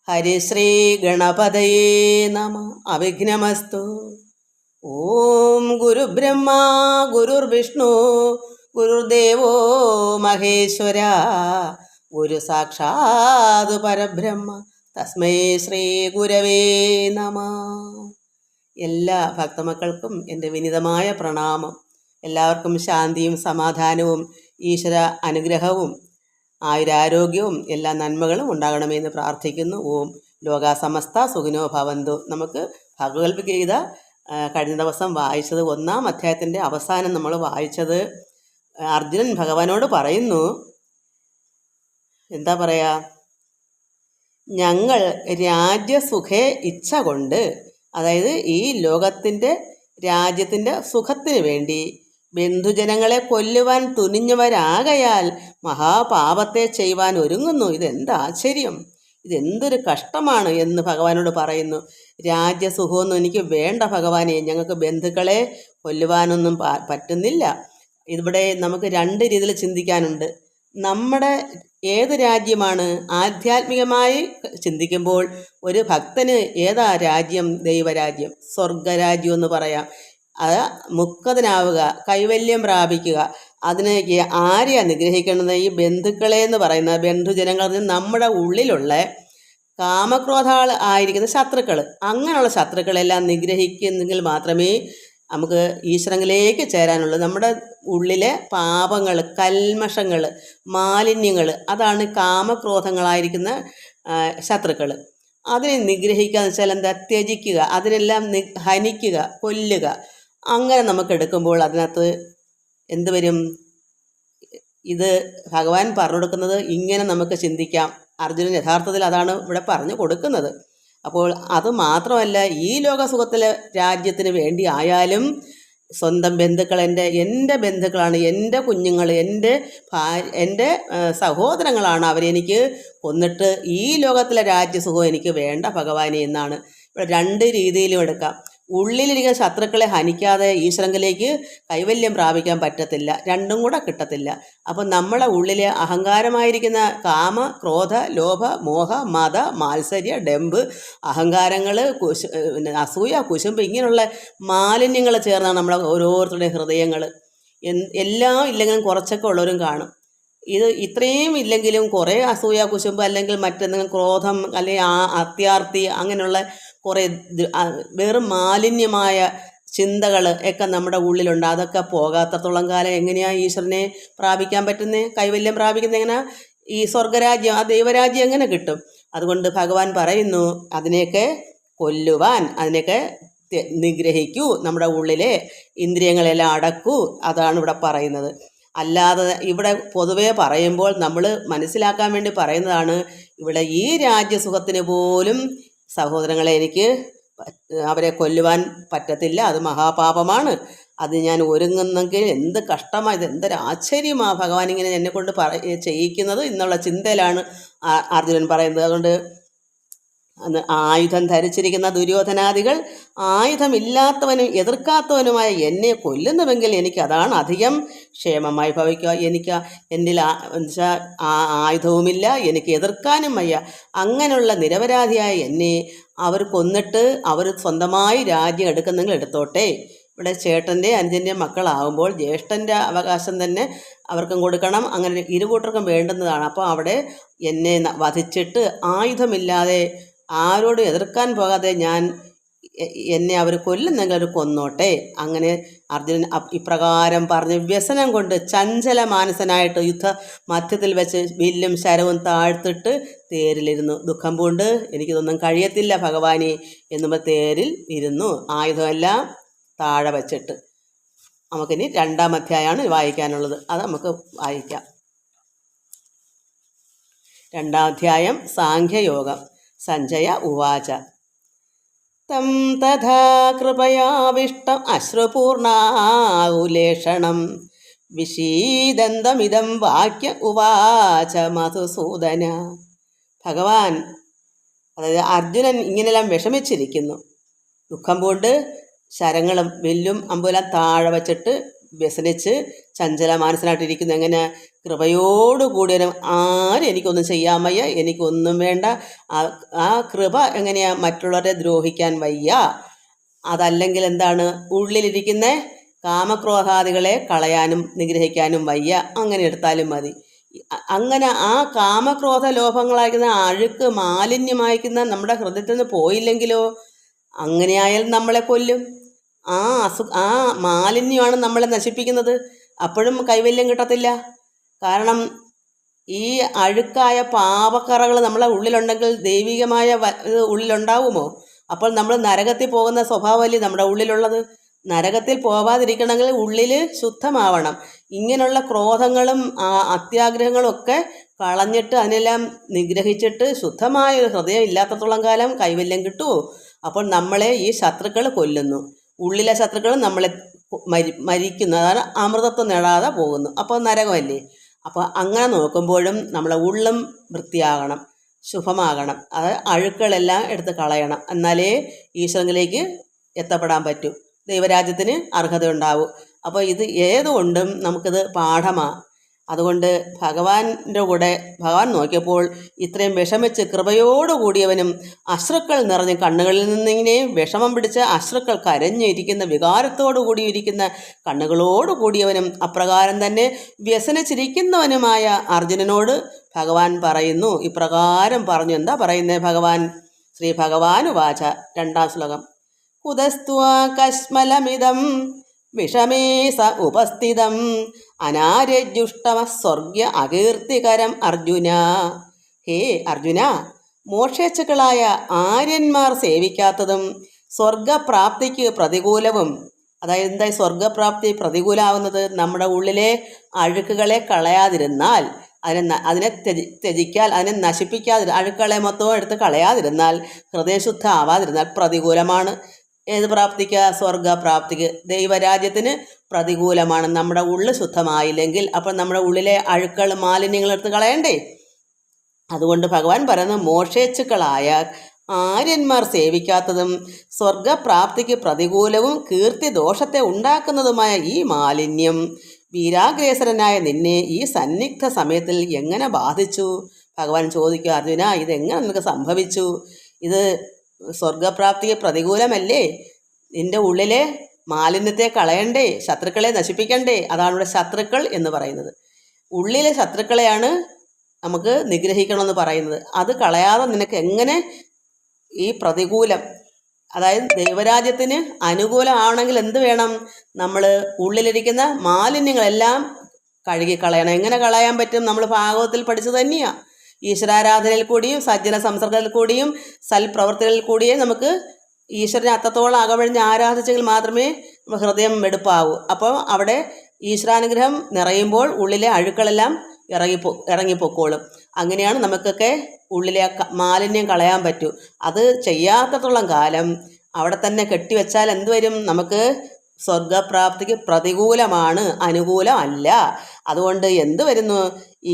ഹരിശ്രീ ഗണപതയേ നമ. അവിഘ്നമസ്തു. ഓം ഗുരുബ്രഹ്മ ഗുരുർവിഷ്ണു ഗുരുദേവോ മഹേശ്വര ഗുരു സാക്ഷാത് പരബ്രഹ്മ തസ്മൈ ശ്രീ ഗുരവേ നമ. എല്ലാ ഭക്തമക്കൾക്കും എൻ്റെ വിനീതമായ പ്രണാമം. എല്ലാവർക്കും ശാന്തിയും സമാധാനവും ഈശ്വര അനുഗ്രഹവും ആയുരാരോഗ്യവും എല്ലാ നന്മകളും ഉണ്ടാകണമെന്ന് പ്രാർത്ഥിക്കുന്നു. ഓം ലോകാസമസ്ത സുഖിനോ ഭവന്തു. നമുക്ക് ഭഗവത്ഗീത കഴിഞ്ഞ ദിവസം വായിച്ചത് 1-ാം അധ്യായത്തിൻ്റെ അവസാനം നമ്മൾ വായിച്ചത് അർജുനൻ ഭഗവാനോട് പറയുന്നു, എന്താ പറയുക, ഞങ്ങൾ രാജ്യസുഖേ ഇച്ഛ കൊണ്ട്, അതായത് ഈ ലോകത്തിൻ്റെ രാജ്യത്തിൻ്റെ സുഖത്തിന് വേണ്ടി ബന്ധുജനങ്ങളെ കൊല്ലുവാൻ തുനിഞ്ഞവരാകയാൽ മഹാപാപത്തെ ചെയ്യുവാൻ ഒരുങ്ങുന്നു. ഇതെന്താശ്ചര്യം, ഇതെന്തൊരു കഷ്ടമാണ് എന്ന് ഭഗവാനോട് പറയുന്നു. രാജ്യസുഖമൊന്നും എനിക്ക് വേണ്ട ഭഗവാനെ, ഞങ്ങൾക്ക് ബന്ധുക്കളെ കൊല്ലുവാനൊന്നും പറ്റുന്നില്ല. ഇവിടെ നമുക്ക് 2 രീതിയിൽ ചിന്തിക്കാനുണ്ട്. നമ്മുടെ ഏത് രാജ്യമാണ്? ആധ്യാത്മികമായി ചിന്തിക്കുമ്പോൾ ഒരു ഭക്തന് ഏതാ രാജ്യം? ദൈവരാജ്യം, സ്വർഗരാജ്യം എന്ന് പറയാം. അത് മുക്തനാവുക, കൈവല്യം പ്രാപിക്കുക. അതിനേക്ക് ആരെയാണ് നിഗ്രഹിക്കേണ്ടത്? ഈ ബന്ധുക്കളെ എന്ന് പറയുന്ന ബന്ധുജനങ്ങൾ, നമ്മുടെ ഉള്ളിലുള്ള കാമക്രോധാൾ ആയിരിക്കുന്ന ശത്രുക്കൾ, അങ്ങനെയുള്ള ശത്രുക്കളെല്ലാം നിഗ്രഹിക്കുന്നെങ്കിൽ മാത്രമേ നമുക്ക് ഈശ്വരങ്ങളിലേക്ക് ചേരാനുള്ളൂ. നമ്മുടെ ഉള്ളിലെ പാപങ്ങൾ, കൽമഷങ്ങൾ, മാലിന്യങ്ങൾ, അതാണ് കാമക്രോധങ്ങളായിരിക്കുന്ന ശത്രുക്കൾ. അതിനെ നിഗ്രഹിക്കുക എന്ന് വെച്ചാൽ എന്താ? ത്യജിക്കുക, അതിനെല്ലാം ഹനിക്കുക, കൊല്ലുക. അങ്ങനെ നമുക്ക് എടുക്കുമ്പോൾ അതിനകത്ത് എന്ത് വരും? ഇത് ഭഗവാൻ പറഞ്ഞു കൊടുക്കുന്നത് ഇങ്ങനെ നമുക്ക് ചിന്തിക്കാം. അർജുനൻ യഥാർത്ഥത്തിൽ അതാണ് ഇവിടെ പറഞ്ഞു കൊടുക്കുന്നത്. അപ്പോൾ അത് മാത്രമല്ല, ഈ ലോകസുഖത്തിലെ രാജ്യത്തിന് വേണ്ടി ആയാലും സ്വന്തം ബന്ധുക്കൾ എൻ്റെ ബന്ധുക്കളാണ്, എൻ്റെ കുഞ്ഞുങ്ങൾ, എൻ്റെ സഹോദരങ്ങളാണ്, അവരെനിക്ക് കൊന്നിട്ട് ഈ ലോകത്തിലെ രാജ്യസുഖം എനിക്ക് വേണ്ട ഭഗവാനെ എന്നാണ്. ഇവിടെ 2 രീതിയിലും എടുക്കാം. ഉള്ളിലിരിക്കുന്ന ശത്രുക്കളെ ഹനിക്കാതെ ഈശ്വരങ്കിലേക്ക് കൈവല്യം പ്രാപിക്കാൻ പറ്റത്തില്ല, 2ഉം കൂടെ കിട്ടത്തില്ല. അപ്പം നമ്മളെ ഉള്ളിലെ അഹങ്കാരമായിരിക്കുന്ന കാമ, ക്രോധ, ലോഭ, മോഹ, മത, മാത്സര്യ, ഡംബ്, അഹങ്കാരങ്ങൾ, അസൂയ, കുശുമ്പ്, ഇങ്ങനെയുള്ള മാലിന്യങ്ങൾ ചേർന്നാണ് നമ്മളെ ഓരോരുത്തരുടെയും ഹൃദയങ്ങൾ. എല്ലാം ഇല്ലെങ്കിലും കുറച്ചൊക്കെ ഉള്ളവരും കാണും. ഇത് ഇത്രയും ഇല്ലെങ്കിലും കുറേ അസൂയ, കുശുമ്പ്, അല്ലെങ്കിൽ മറ്റെന്തെങ്കിലും ക്രോധം, അല്ലെങ്കിൽ അത്യാർത്തി, അങ്ങനെയുള്ള കുറേ വെറും മാലിന്യമായ ചിന്തകൾ ഒക്കെ നമ്മുടെ ഉള്ളിലുണ്ട്. അതൊക്കെ പോകാത്തത്തോളം കാലം എങ്ങനെയാണ് ഈശ്വരനെ പ്രാപിക്കാൻ പറ്റുന്നത്? കൈവല്യം പ്രാപിക്കുന്നത് എങ്ങനെ? ഈ സ്വർഗരാജ്യം, ആ ദൈവരാജ്യം എങ്ങനെ കിട്ടും? അതുകൊണ്ട് ഭഗവാൻ പറയുന്നു, അതിനെയൊക്കെ കൊല്ലുവാൻ, അതിനെയൊക്കെ നിഗ്രഹിക്കൂ, നമ്മുടെ ഉള്ളിലെ ഇന്ദ്രിയങ്ങളെല്ലാം അടക്കൂ. അതാണ് ഇവിടെ പറയുന്നത്. അല്ലാതെ ഇവിടെ പൊതുവേ പറയുമ്പോൾ നമ്മൾ മനസ്സിലാക്കാൻ വേണ്ടി പറയുന്നതാണ്, ഇവിടെ ഈ രാജ്യസുഖത്തിന് പോലും സഹോദരങ്ങളെ എനിക്ക് അവരെ കൊല്ലുവാൻ പറ്റത്തില്ല, അത് മഹാപാപമാണ്. അത് ഞാൻ ഒരുങ്ങുന്നെങ്കിൽ എന്ത് കഷ്ടമാണ്, ഇത് എന്തൊരു ആശ്ചര്യമാണ് ഭഗവാൻ ഇങ്ങനെ എന്നെക്കൊണ്ട് ചെയ്യിക്കുന്നത് എന്നുള്ള ചിന്തയിലാണ് അർജുനൻ പറയുന്നത്. അതുകൊണ്ട് ആയുധം ധരിച്ചിരിക്കുന്ന ദുര്യോധനാദികൾ ആയുധമില്ലാത്തവനും എതിർക്കാത്തവനുമായ എന്നെ കൊല്ലുന്നുവെങ്കിൽ എനിക്ക് അതാണ് അധികം ക്ഷേമമായി ഭവിക്കുക. എനിക്ക് എന്നിൽ എന്നുവെച്ചാൽ ആയുധവുമില്ല, എനിക്ക് എതിർക്കാനും വയ്യ. അങ്ങനെയുള്ള നിരപരാധിയായ എന്നെ അവർ കൊന്നിട്ട് അവർ സ്വന്തമായി രാജ്യം എടുക്കുന്നെങ്കിൽ എടുത്തോട്ടെ. ഇവിടെ ചേട്ടൻ്റെ അനുജൻ്റെ മക്കളാകുമ്പോൾ ജ്യേഷ്ഠൻ്റെ അവകാശം തന്നെ അവർക്കും കൊടുക്കണം. അങ്ങനെ ഇരുകൂട്ടർക്കും വേണ്ടുന്നതാണ്. അപ്പോൾ അവിടെ എന്നെ വധിച്ചിട്ട് ആയുധമില്ലാതെ ആരോടും എതിർക്കാൻ പോകാതെ എന്നെ അവർ കൊല്ലുന്നെങ്കിൽ അവർ കൊന്നോട്ടെ. അങ്ങനെ അർജുനൻ ഇപ്രകാരം പറഞ്ഞ് വ്യസനം കൊണ്ട് ചഞ്ചല മാനസനായിട്ട് യുദ്ധ മധ്യത്തിൽ വെച്ച് വില്ലും ശരവും താഴ്ത്തിട്ട് തേരിലിരുന്നു. ദുഃഖം പൂണ്ട് എനിക്കിതൊന്നും കഴിയത്തില്ല ഭഗവാനെ എന്നുമ്പോൾ തേരിൽ ഇരുന്നു, ആയുധമെല്ലാം താഴെ വച്ചിട്ട്. നമുക്കിനി 2-ാം അധ്യായമാണ് വായിക്കാനുള്ളത്, അത് നമുക്ക് വായിക്കാം. 2-ാം അധ്യായം സാഖ്യയോഗം. സഞ്ജയ ഉവാച തം തഥാ കൃപയാവിഷ്ടം അശ്രുപൂർണാകുലേഷണം വിഷീദന്തമിദം വാക്യ ഉവാച മധുസൂദന. ഭഗവാൻ, അതായത് അർജുനൻ ഇങ്ങനെല്ലാം വിഷമിച്ചിരിക്കുന്നു. ദുഃഖം കൊണ്ട് ശരങ്ങളും വില്ലും അമ്പുമെല്ലാം താഴെ വച്ചിട്ട് വ്യസനിച്ച് ചഞ്ചല മാനസനായിട്ടിരിക്കുന്നു. എങ്ങനെ? കൃപയോടുകൂടിയവനും ആരും എനിക്കൊന്നും ചെയ്യാൻ വയ്യ, എനിക്കൊന്നും വേണ്ട. ആ കൃപ എങ്ങനെയാ? മറ്റുള്ളവരെ ദ്രോഹിക്കാൻ വയ്യ. അതല്ലെങ്കിൽ എന്താണ്? ഉള്ളിലിരിക്കുന്ന കാമക്രോധാദികളെ കളയാനും നിഗ്രഹിക്കാനും വയ്യ. അങ്ങനെ എടുത്താലും മതി. അങ്ങനെ ആ കാമക്രോധ ലോഭങ്ങളായിരിക്കുന്ന അഴുക്ക് മാലിന്യമായിരിക്കുന്ന നമ്മുടെ ഹൃദയത്തിൽ നിന്ന് പോയില്ലെങ്കിലോ? അങ്ങനെയായാൽ നമ്മളെ കൊല്ലും. ആ മാലിന്യമാണ് നമ്മളെ നശിപ്പിക്കുന്നത്. അപ്പോഴും കൈവല്യം കിട്ടത്തില്ല. കാരണം ഈ അഴുക്കായ പാപക്കറകൾ നമ്മളെ ഉള്ളിലുണ്ടെങ്കിൽ ദൈവികമായ ഉള്ളിലുണ്ടാവുമോ? അപ്പോൾ നമ്മൾ നരകത്തിൽ പോകുന്ന സ്വഭാവമല്ലേ നമ്മുടെ ഉള്ളിലുള്ളത്. നരകത്തിൽ പോവാതിരിക്കണമെങ്കിൽ ഉള്ളിൽ ശുദ്ധമാവണം. ഇങ്ങനെയുള്ള ക്രോധങ്ങളും അത്യാഗ്രഹങ്ങളും ഒക്കെ കളഞ്ഞിട്ട് അതിനെല്ലാം നിഗ്രഹിച്ചിട്ട് ശുദ്ധമായ ഒരു ഹൃദയം ഇല്ലാത്തത്തോളം കാലം കൈവല്യം കിട്ടുമോ? അപ്പോൾ നമ്മളെ ഈ ശത്രുക്കൾ കൊല്ലുന്നു. ഉള്ളിലെ ശത്രുക്കൾ നമ്മളെ മരിക്കുന്നു. അതാണ് അമൃതത്വം നേടാതെ പോകുന്നു. അപ്പോൾ നരകമല്ലേ. അപ്പോൾ അങ്ങനെ നോക്കുമ്പോഴും നമ്മളെ ഉള്ളും വൃത്തിയാകണം, ശുഭമാകണം. അത് അഴുക്കുകളെല്ലാം എടുത്ത് കളയണം. എന്നാലേ ഈശ്വരനിലേക്ക് എത്തപ്പെടാൻ പറ്റൂ, ദൈവരാജ്യത്തിന് അർഹതയുണ്ടാവും. അപ്പോൾ ഇത് ഏതുകൊണ്ടും നമുക്കിത് പാഠമാണ്. അതുകൊണ്ട് ഭഗവാന്റെ കൂടെ ഭഗവാൻ നോക്കിയപ്പോൾ ഇത്രയും വിഷമിച്ച് കൃപയോടുകൂടിയവനും അശ്രുക്കൾ നിറഞ്ഞ് കണ്ണുകളിൽ നിന്നിങ്ങനെ വിഷമം പിടിച്ച് അശ്രുക്കൾ കരഞ്ഞിരിക്കുന്ന വികാരത്തോടു കൂടിയിരിക്കുന്ന കണ്ണുകളോട് കൂടിയവനും അപ്രകാരം തന്നെ വ്യസനിച്ചിരിക്കുന്നവനുമായ അർജുനനോട് ഭഗവാൻ പറയുന്നു. ഇപ്രകാരം പറഞ്ഞു. എന്താ പറയുന്നത് ഭഗവാൻ? ശ്രീ ഭഗവാനുവാച. 2-ാം ശ്ലോകം. കുതസ്ത്വാ കശ്മലമിദം വിഷമേ സ ഉപസ്ഥിതം അനാര്യജുഷ്ടമ സ്വർഗ്യ അകീർത്തികരം അർജുന. ഹേ അർജുന, മോക്ഷേച്ഛുക്കളായ ആര്യന്മാർ സേവിക്കാത്തതും സ്വർഗപ്രാപ്തിക്ക് പ്രതികൂലവും. അതായത് എന്തായി സ്വർഗപ്രാപ്തി പ്രതികൂലമാവുന്നത്? നമ്മുടെ ഉള്ളിലെ അഴുക്കുകളെ കളയാതിരുന്നാൽ, അതിനെ ത്യജിക്കാൻ, അതിനെ അഴുക്കുകളെ മൊത്തവും എടുത്ത് കളയാതിരുന്നാൽ, ഹൃദയശുദ്ധ ആവാതിരുന്നാൽ പ്രതികൂലമാണ്. ഏത് പ്രാപ്തിക്ക്? സ്വർഗപ്രാപ്തിക്ക്, ദൈവരാജ്യത്തിന് പ്രതികൂലമാണ്. നമ്മുടെ ഉള്ളു ശുദ്ധമായില്ലെങ്കിൽ അപ്പോൾ നമ്മുടെ ഉള്ളിലെ അഴുക്കൾ മാലിന്യങ്ങൾ എടുത്ത് കളയണ്ടേ? അതുകൊണ്ട് ഭഗവാൻ പറയുന്നത് മോക്ഷേച്ഛുക്കളായ ആര്യന്മാർ സേവിക്കാത്തതും സ്വർഗപ്രാപ്തിക്ക് പ്രതികൂലവും കീർത്തി ദോഷത്തെ ഉണ്ടാക്കുന്നതുമായ ഈ മാലിന്യം വീരാഗ്രേസരനായ നിന്നെ ഈ സന്നിഗ്ധ സമയത്തിൽ എങ്ങനെ ബാധിച്ചു? ഭഗവാൻ ചോദിക്കുക, അർജുന, ഇതെങ്ങനെ നിനക്ക് സംഭവിച്ചു? ഇത് സ്വർഗപ്രാപ്തിക്ക് പ്രതികൂലമല്ലേ? നിന്റെ ഉള്ളിലെ മാലിന്യത്തെ കളയണ്ടേ? ശത്രുക്കളെ നശിപ്പിക്കണ്ടേ? അതാണ് ഇവിടെ ശത്രുക്കൾ എന്ന് പറയുന്നത്. ഉള്ളിലെ ശത്രുക്കളെയാണ് നമുക്ക് നിഗ്രഹിക്കണമെന്ന് പറയുന്നത്. അത് കളയാതെ നിനക്ക് എങ്ങനെ ഈ പ്രതികൂലം, അതായത് ദൈവരാജ്യത്തിന് അനുകൂലമാണെങ്കിൽ എന്ത് വേണം? നമ്മൾ ഉള്ളിലിരിക്കുന്ന മാലിന്യങ്ങളെല്ലാം കഴുകി കളയണം. എങ്ങനെ കളയാൻ പറ്റും? നമ്മൾ ഭാഗവതത്തിൽ പഠിച്ചത് തന്നെയാണ്. ഈശ്വരാരാധനയിൽ കൂടിയും സജ്ജന സംസർഗത്തിൽ കൂടിയും സൽപ്രവർത്തികളിൽ കൂടിയേ നമുക്ക് ഈശ്വരനെ അത്രത്തോളം അകവഴിഞ്ഞ് ആരാധിച്ചെങ്കിൽ മാത്രമേ ഹൃദയം വെടുപ്പാവൂ. അപ്പോൾ അവിടെ ഈശ്വരാനുഗ്രഹം നിറയുമ്പോൾ ഉള്ളിലെ അഴുക്കളെല്ലാം ഇറങ്ങിപ്പോക്കോളും. അങ്ങനെയാണ് നമുക്കൊക്കെ ഉള്ളിലെ മാലിന്യം കളയാൻ പറ്റൂ. അത് ചെയ്യാത്തത്തോളം കാലം അവിടെ തന്നെ കെട്ടിവെച്ചാൽ എന്ത് വരും? നമുക്ക് സ്വർഗപ്രാപ്തിക്ക് പ്രതികൂലമാണ്, അനുകൂലമല്ല. അതുകൊണ്ട് എന്ത് വരുന്നു?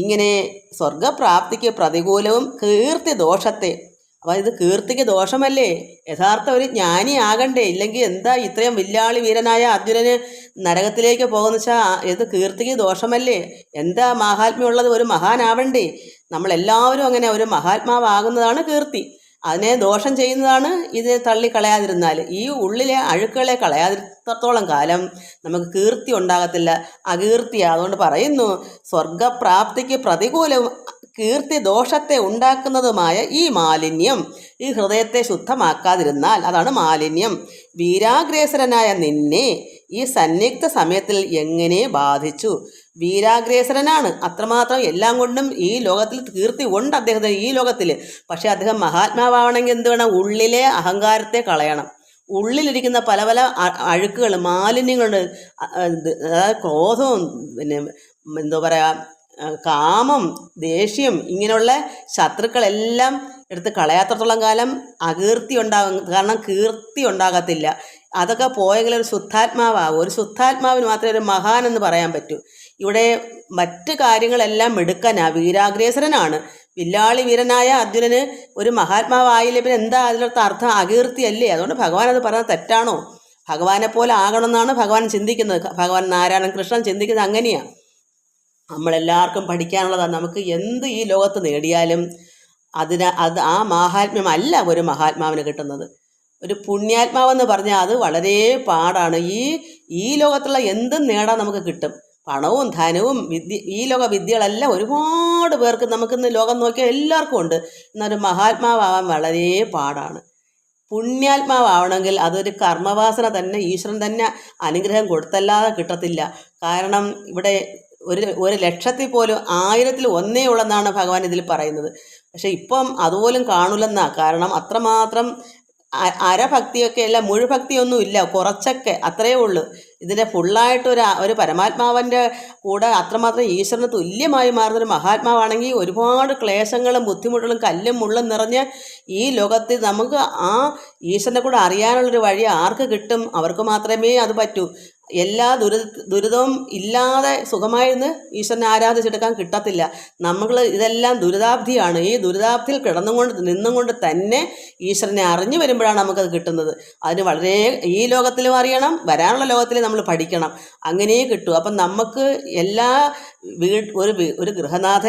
ഇങ്ങനെ സ്വർഗപ്രാപ്തിക്ക് പ്രതികൂലവും കീർത്തി ദോഷത്തെ. അപ്പോൾ ഇത് കീർത്തിക്ക് ദോഷമല്ലേ? യഥാർത്ഥ ഒരു ജ്ഞാനി ആകണ്ടേ? ഇല്ലെങ്കിൽ എന്താ ഇത്രയും വില്ലാളി വീരനായ അർജുനന് നരകത്തിലേക്ക് പോകുന്ന വെച്ചാൽ ഇത് കീർത്തിക്ക് ദോഷമല്ലേ? എന്താ മഹാത്മ്യമുള്ളത്? ഒരു മഹാനാവണ്ടേ? നമ്മളെല്ലാവരും അങ്ങനെ ഒരു മഹാത്മാവാകുന്നതാണ് കീർത്തി. അതിനെ ദോഷം ചെയ്യുന്നതാണ് ഇതിനെ തള്ളിക്കളയാതിരുന്നാൽ. ഈ ഉള്ളിലെ അഴുക്കുകളെ കളയാതിരുത്തോളം കാലം നമുക്ക് കീർത്തി ഉണ്ടാകത്തില്ല, അകീർത്തിയാണ്. അതുകൊണ്ട് പറയുന്നു, സ്വർഗപ്രാപ്തിക്ക് പ്രതികൂലവും കീർത്തി ദോഷത്തെ ഉണ്ടാക്കുന്നതുമായ ഈ മാലിന്യം ഈ ഹൃദയത്തെ ശുദ്ധമാക്കാതിരുന്നാൽ, അതാണ് മാലിന്യം, വീരാഗ്രേസരനായ നിന്നെ ഈ സന്നിഗ്ധ സമയത്തിൽ എങ്ങനെ ബാധിച്ചു? വീരാഗ്രേസരനാണ്, അത്രമാത്രം എല്ലാം കൊണ്ടും ഈ ലോകത്തിൽ കീർത്തി ഉണ്ട് അദ്ദേഹത്തിന്, ഈ ലോകത്തിൽ. പക്ഷെ അദ്ദേഹം മഹാത്മാവാണെങ്കിൽ എന്ത് വേണം? ഉള്ളിലെ അഹങ്കാരത്തെ കളയണം. ഉള്ളിലിരിക്കുന്ന പല പല അഴുക്കുകൾ, മാലിന്യങ്ങളുണ്ട്. അതായത് ക്രോധവും, പിന്നെ എന്താ പറയുക, കാമം, ദേഷ്യം, ഇങ്ങനെയുള്ള ശത്രുക്കളെല്ലാം എടുത്ത് കളയാത്തത്തോളം കാലം അകീർത്തി ഉണ്ടാകും. കാരണം കീർത്തി ഉണ്ടാകത്തില്ല. അതൊക്കെ പോയെങ്കിൽ ഒരു ശുദ്ധാത്മാവാകും. ഒരു ശുദ്ധാത്മാവിന് മാത്രമേ ഒരു മഹാൻ എന്ന് പറയാൻ പറ്റൂ. ഇവിടെ മറ്റ് കാര്യങ്ങളെല്ലാം മിടുക്കനാണ്, വീരാഗ്രേസരനാണ്. വില്ലാളി വീരനായ അർജുനന് ഒരു മഹാത്മാവായില്ല, പിന്നെ എന്താ അതിലൊരു അർത്ഥം? അകീർത്തിയല്ലേ? അതുകൊണ്ട് ഭഗവാൻ അത് പറഞ്ഞത് തെറ്റാണോ? ഭഗവാനെ പോലെ ആകണമെന്നാണ് ഭഗവാൻ ചിന്തിക്കുന്നത്. ഭഗവാൻ നാരായണൻ കൃഷ്ണൻ ചിന്തിക്കുന്നത് അങ്ങനെയാണ്. നമ്മളെല്ലാവർക്കും പഠിക്കാനുള്ളതാണ്. നമുക്ക് എന്ത് ഈ ലോകത്ത് നേടിയാലും ആ മാഹാത്മ്യമല്ല ഒരു മഹാത്മാവിന് കിട്ടുന്നത്. ഒരു പുണ്യാത്മാവെന്ന് പറഞ്ഞാൽ അത് വളരെ പാടാണ്. ഈ ലോകത്തുള്ള എന്തും നേടാൻ നമുക്ക് കിട്ടും. പണവും ധനവും ഈ ലോക വിദ്യകളെല്ലാം ഒരുപാട് പേർക്ക് നമുക്കിന്ന് ലോകം നോക്കിയാൽ എല്ലാവർക്കും ഉണ്ട്. എന്നൊരു മഹാത്മാവാകാൻ വളരെ പാടാണ്. പുണ്യാത്മാവണമെങ്കിൽ അതൊരു കർമ്മവാസന തന്നെ ഈശ്വരൻ തന്നെ അനുഗ്രഹം കൊടുത്തല്ലാതെ കിട്ടത്തില്ല. കാരണം ഇവിടെ ഒരു ലക്ഷത്തിൽ പോലും 1000-ൽ 1 ഉള്ളെന്നാണ് ഭഗവാൻ ഇതിൽ പറയുന്നത്. പക്ഷെ ഇപ്പം അതുപോലും കാണൂലെന്നാണ്. കാരണം അത്രമാത്രം അരഭക്തിയൊക്കെ അല്ല, മുഴുഭക്തിയൊന്നും ഇല്ല, കുറച്ചൊക്കെ അത്രയേ ഉള്ളൂ. ഇതിൻ്റെ ഫുള്ളായിട്ട് ഒരു പരമാത്മാവിൻ്റെ കൂടെ അത്രമാത്രം ഈശ്വരന് തുല്യമായി മാറുന്നൊരു മഹാത്മാവാണെങ്കിൽ ഒരുപാട് ക്ലേശങ്ങളും ബുദ്ധിമുട്ടുകളും കല്ലും മുള്ളും നിറഞ്ഞ് ഈ ലോകത്തിൽ നമുക്ക് ആ ഈശ്വരനെ കൂടെ അറിയാനുള്ളൊരു വഴി ആർക്ക് കിട്ടും? അവർക്ക് മാത്രമേ അത് പറ്റൂ. എല്ലാ ദുരിതവും ഇല്ലാതെ സുഖമായിരുന്ന് ഈശ്വരനെ ആരാധിച്ചെടുക്കാൻ കിട്ടത്തില്ല. നമ്മൾ ഇതെല്ലാം ദുരിതാബ്ധിയാണ്. ഈ ദുരിതാബ്ധിയിൽ നിന്നും കൊണ്ട് തന്നെ ഈശ്വരനെ അറിഞ്ഞു വരുമ്പോഴാണ് നമുക്കത് കിട്ടുന്നത്. അതിന് വളരെ ഈ ലോകത്തിലും അറിയണം, വരാനുള്ള ലോകത്തിലും നമ്മൾ പഠിക്കണം. അങ്ങനെ കിട്ടൂ. അപ്പം നമുക്ക് എല്ലാ ഒരു ഗൃഹനാഥ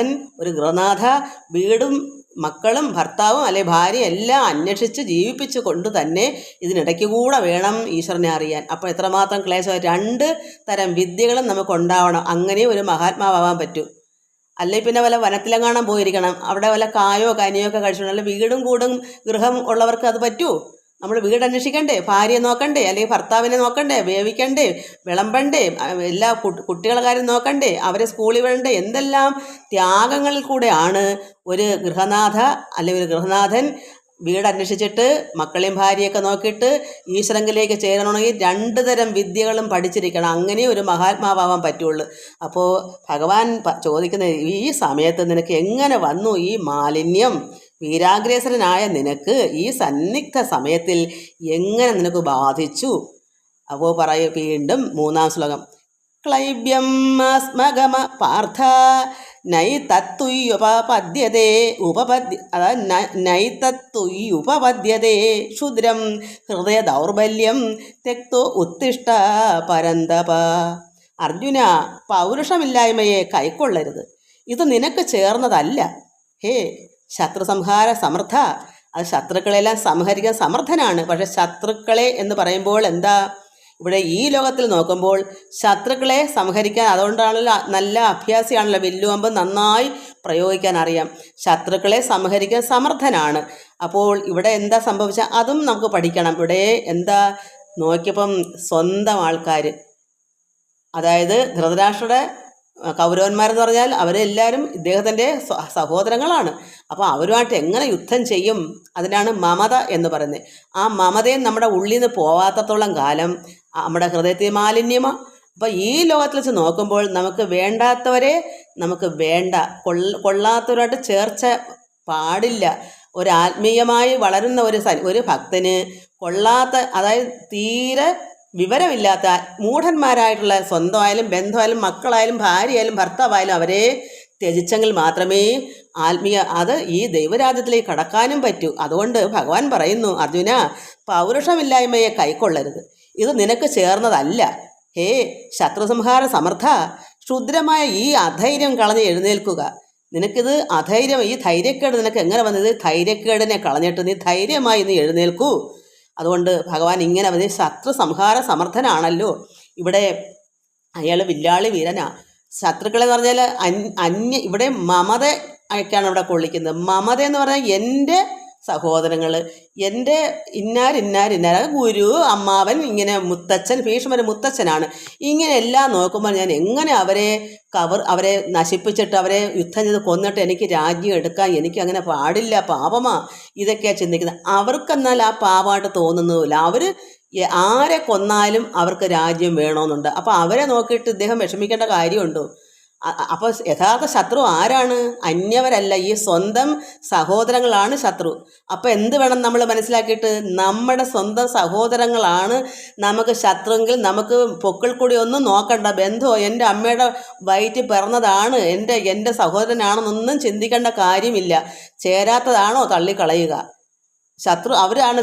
വീടും മക്കളും ഭർത്താവും അല്ലെ ഭാര്യ എല്ലാം അന്വേഷിച്ച് ജീവിപ്പിച്ചു കൊണ്ട് തന്നെ ഇതിനിടയ്ക്ക് കൂടെ വേണം ഈശ്വരനെ അറിയാൻ. അപ്പോൾ എത്രമാത്രം ക്ലേശം! 2 തരം വിദ്യകളും നമുക്കുണ്ടാവണം. അങ്ങനെ ഒരു മഹാത്മാവാൻ പറ്റൂ. അല്ലെങ്കിൽ പിന്നെ വല്ല വനത്തിലെങ്ങാണം പോയിരിക്കണം, അവിടെ വല്ല കായോ കനിയോ ഒക്കെ കഴിച്ചിട്ടുണ്ട്. അല്ല വീടും കൂടും ഗൃഹം ഉള്ളവർക്ക് അത് പറ്റുമോ? നമ്മൾ വീട് അന്വേഷിക്കണ്ടേ, ഭാര്യയെ നോക്കണ്ടേ, അല്ലെങ്കിൽ ഭർത്താവിനെ നോക്കണ്ടേ, വേവിക്കണ്ടേ, വിളമ്പണ്ടേ, എല്ലാ കുട്ടികളുടെ കാര്യം നോക്കണ്ടേ, അവരെ സ്കൂളിൽ വിടണ്ടേ, എന്തെല്ലാം ത്യാഗങ്ങളിൽ കൂടെയാണ് ഒരു ഗൃഹനാഥ അല്ലെങ്കിൽ ഒരു ഗൃഹനാഥൻ വീട് അന്വേഷിച്ചിട്ട് മക്കളെയും ഭാര്യയൊക്കെ നോക്കിയിട്ട് ഈശ്വരങ്കിലേക്ക് ചേരണമെങ്കിൽ 2 തരം വിദ്യകളും പഠിച്ചിരിക്കണം. അങ്ങനെ ഒരു മഹാത്മാവാൻ പറ്റുള്ളൂ. അപ്പോൾ ഭഗവാൻ ചോദിക്കുന്നത്, ഈ സമയത്ത് നിനക്ക് എങ്ങനെ വന്നു ഈ മാലിന്യം? വീരാഗ്രേസരനായ നിനക്ക് ഈ സന്നിഗ്ധ സമയത്തിൽ എങ്ങനെ നിനക്ക് ബാധിച്ചു? അപ്പോൾ വീണ്ടും 3-ാം ശ്ലോകം. ക്ലൈബ്യം സ്മഗമ പാർത്ഥ നൈതത്തുപപദ്യതേ നൈതത്തുപപദ്യതേ ക്ഷുദ്രം ഹൃദയ ദൗർബല്യം തെക്തോ ഉത്തിഷ്ഠ പരന്തപ. അർജുന, പൗരുഷമില്ലായ്മയെ കൈക്കൊള്ളരുത്. ഇത് നിനക്ക് ചേർന്നതല്ല. ഹേ ശത്രു സംഹാര സമർത്ഥ, അത് ശത്രുക്കളെല്ലാം സംഹരിക്കാൻ സമർത്ഥനാണ്. പക്ഷെ ശത്രുക്കളെ എന്ന് പറയുമ്പോൾ എന്താ? ഇവിടെ ഈ ലോകത്തിൽ നോക്കുമ്പോൾ ശത്രുക്കളെ സംഹരിക്കാൻ, അതുകൊണ്ടാണല്ലോ നല്ല അഭ്യാസിയാണല്ലോ, വില്ലുവമ്പ് നന്നായി പ്രയോഗിക്കാൻ അറിയാം. ശത്രുക്കളെ സംഹരിക്കാൻ സമർത്ഥനാണ്. അപ്പോൾ ഇവിടെ എന്താ സംഭവിച്ചാൽ അതും നമുക്ക് പഠിക്കണം. ഇവിടെ എന്താ നോക്കിയപ്പം സ്വന്തം ആൾക്കാർ, അതായത് ധൃതരാഷ്ട്രയുടെ കൗരവന്മാരെന്ന് പറഞ്ഞാൽ അവരെല്ലാവരും ഇദ്ദേഹത്തിൻ്റെ സഹോദരങ്ങളാണ്. അപ്പോൾ അവരുമായിട്ട് എങ്ങനെ യുദ്ധം ചെയ്യും? അതിനാണ് മമത എന്ന് പറയുന്നത്. ആ മമതയും നമ്മുടെ ഉള്ളിൽ നിന്ന് പോവാത്തത്തോളം കാലം നമ്മുടെ ഹൃദയത്തിൽ മാലിന്യമാണ്. അപ്പോൾ ഈ ലോകത്തിൽ വെച്ച് നോക്കുമ്പോൾ നമുക്ക് വേണ്ടാത്തവരെ നമുക്ക് വേണ്ട, കൊള്ളാത്തവരായിട്ട് ചേർച്ച പാടില്ല. ഒരു ആത്മീയമായി വളരുന്ന ഒരു ഭക്തന് കൊള്ളാത്ത, അതായത് തീരെ വിവരമില്ലാത്ത മൂഢന്മാരായിട്ടുള്ള സ്വന്തമായാലും ബന്ധുവായാലും മക്കളായാലും ഭാര്യയായാലും ഭർത്താവായാലും അവരെ ത്യജിച്ചെങ്കിൽ മാത്രമേ അത് ഈ ദൈവരാജ്യത്തിലേക്ക് കടക്കാനും പറ്റൂ. അതുകൊണ്ട് ഭഗവാൻ പറയുന്നു, അർജുന, പൗരുഷമില്ലായ്മയെ കൈക്കൊള്ളരുത്. ഇത് നിനക്ക് ചേർന്നതല്ല. ഹേ ശത്രുസംഹാര സമർത്ഥ, ക്ഷുദ്രമായ ഈ അധൈര്യം കളഞ്ഞ് എഴുന്നേൽക്കുക. നിനക്കിത് അധൈര്യം, ഈ ധൈര്യക്കേട് നിനക്ക് എങ്ങനെ വന്നത്? ധൈര്യക്കേടിനെ കളഞ്ഞിട്ട് നീ ധൈര്യമായി നീ എഴുന്നേൽക്കൂ. അതുകൊണ്ട് ഭഗവാൻ ഇങ്ങനെ പറഞ്ഞ്, ശത്രു സംഹാര സമർത്ഥനാണല്ലോ. ഇവിടെ അയാൾ വില്ലാളി വീരനാ. ശത്രുക്കളെന്ന് പറഞ്ഞാൽ ഇവിടെ മമത ഒക്കെയാണ് ഇവിടെ കൊള്ളിക്കുന്നത്. മമത എന്ന് പറഞ്ഞാൽ എൻ്റെ സഹോദരങ്ങൾ, എൻ്റെ ഇന്നാർ ഗുരു, അമ്മാവൻ, ഇങ്ങനെ മുത്തച്ഛൻ, ഭീഷ്മര് മുത്തച്ഛനാണ്. ഇങ്ങനെ എല്ലാം നോക്കുമ്പോൾ ഞാൻ എങ്ങനെ അവരെ നശിപ്പിച്ചിട്ട് അവരെ യുദ്ധം ചെയ്ത് കൊന്നിട്ട് എനിക്ക് രാജ്യം എടുക്കാൻ എനിക്ക് അങ്ങനെ പാടില്ല, പാപമാ. ഇതൊക്കെയാണ് ചിന്തിക്കുന്നത്. അവർക്കെന്നാൽ ആ പാപമായിട്ട് തോന്നുന്നുമില്ല. അവർ ആരെ കൊന്നാലും അവർക്ക് രാജ്യം വേണമെന്നുണ്ട്. അപ്പോൾ അവരെ നോക്കിയിട്ട് ഇദ്ദേഹം വിഷമിക്കേണ്ട കാര്യമുണ്ടോ? അപ്പോൾ യഥാർത്ഥ ശത്രു ആരാണ്? അന്യവരല്ല, ഈ സ്വന്തം സഹോദരങ്ങളാണ് ശത്രു. അപ്പോൾ എന്ത് വേണം നമ്മൾ മനസ്സിലാക്കിയിട്ട്, നമ്മുടെ സ്വന്തം സഹോദരങ്ങളാണ് നമുക്ക് ശത്രുവെങ്കിൽ നമുക്ക് പൊക്കിൾ കൂടി ഒന്നും നോക്കണ്ട. ബന്ധുവോ എൻ്റെ അമ്മയുടെ വയറ്റിൽ പിറന്നതാണ്, എൻ്റെ സഹോദരനാണെന്നൊന്നും ചിന്തിക്കേണ്ട കാര്യമില്ല. ചേരാത്തതാണോ തള്ളിക്കളയുക. ശത്രു അവരാണ്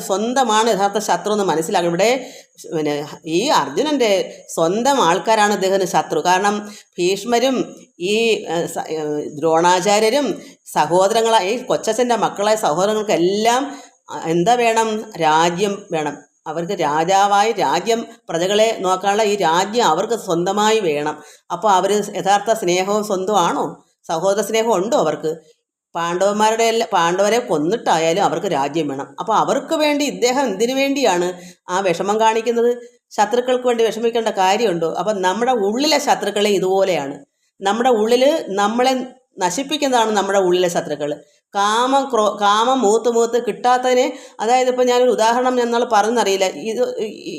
സ്വന്തമാണ് യഥാർത്ഥ ശത്രു എന്ന് മനസ്സിലാക്കണം. ഇവിടെ പിന്നെ ഈ അർജുനൻ്റെ സ്വന്തം ആൾക്കാരാണ് ഇദ്ദേഹത്തിന് ശത്രു. കാരണം ഭീഷ്മരും ഈ ദ്രോണാചാര്യരും ഈ കൊച്ചച്ഛൻ്റെ മക്കളായ സഹോദരങ്ങൾക്കെല്ലാം എന്താ വേണം? രാജ്യം വേണം. അവർക്ക് രാജാവായി പ്രജകളെ നോക്കാനുള്ള ഈ രാജ്യം അവർക്ക് സ്വന്തമായി വേണം. അപ്പോൾ അവർ യഥാർത്ഥ സ്നേഹവും സ്വന്തമാണോ? സഹോദര സ്നേഹം ഉണ്ടോ അവർക്ക്? പാണ്ഡവരെ കൊന്നിട്ടായാലും അവർക്ക് രാജ്യം വേണം. അപ്പോൾ അവർക്ക് വേണ്ടി ഇദ്ദേഹം എന്തിനു വേണ്ടിയാണ് ആ വിഷമം കാണിക്കുന്നത്? ശത്രുക്കൾക്ക് വേണ്ടി വിഷമിക്കേണ്ട കാര്യമുണ്ടോ? അപ്പം നമ്മുടെ ഉള്ളിലെ ശത്രുക്കളെ ഇതുപോലെയാണ്. നമ്മുടെ ഉള്ളിൽ നമ്മളെ നശിപ്പിക്കുന്നതാണ് നമ്മുടെ ഉള്ളിലെ ശത്രുക്കൾ. കാമം മൂത്ത് കിട്ടാത്തതിനെ, അതായത് ഇപ്പോൾ ഞാനൊരു ഉദാഹരണം ഞാൻ പറഞ്ഞറിയില്ല.